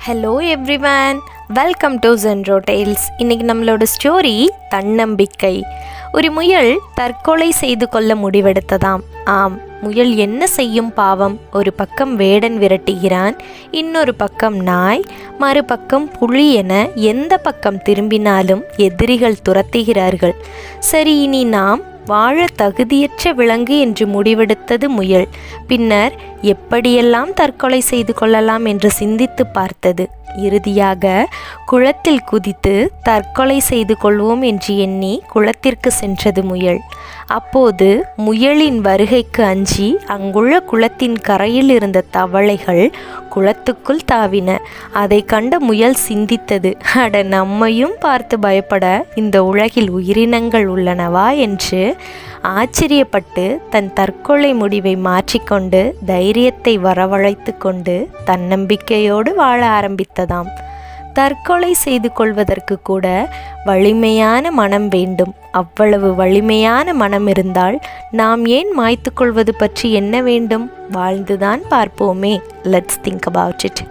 Hello everyone, welcome to ஜென்ரோ டெய்ல்ஸ். இன்றைக்கி நம்மளோட ஸ்டோரி தன்னம்பிக்கை. ஒரு முயல் தற்கொலை செய்து கொள்ள முடிவெடுத்ததாம். ஆம், முயல் என்ன செய்யும் பாவம்? ஒரு பக்கம் வேடன் விரட்டுகிறான், இன்னொரு பக்கம் நாய், மறுபக்கம் புலி என எந்த பக்கம் திரும்பினாலும் எதிரிகள் துரத்துகிறார்கள். சரி, இனி நாம் வாழ தகுதியற்ற விலங்கு என்று முடிவெடுத்தது முயல். பின்னர் எப்படியெல்லாம் தற்கொலை செய்து கொள்ளலாம் என்று சிந்தித்து பார்த்தது. இறுதியாக குளத்தில் குதித்து தற்கொலை செய்து கொள்வோம் என்று எண்ணி குளத்திற்கு சென்றது முயல். அப்போது முயலின் வருகைக்கு அஞ்சி அங்குள்ள குளத்தின் கரையில் இருந்த தவளைகள் குளத்துக்குள் தாவின. அதை கண்ட முயல் சிந்தித்தது, அட, நம்மையும் பார்த்து பயப்பட இந்த உலகில் உயிரினங்கள் உள்ளனவா என்று ஆச்சரியப்பட்டு தன் தற்கொலை முடிவை மாற்றிக்கொண்டு தைரியத்தை வரவழைத்து கொண்டு தன்னம்பிக்கையோடு வாழ ஆரம்பித்ததாம். தற்கொலை செய்து கொள்வதற்கு கூட வலிமையான மனம் வேண்டும். அவ்வளவு வலிமையான மனம் இருந்தால் நாம் ஏன் மாய்த்து கொள்வது பற்றி என்ன வேண்டும்? வாழ்ந்துதான் பார்ப்போமே. Let's think about it.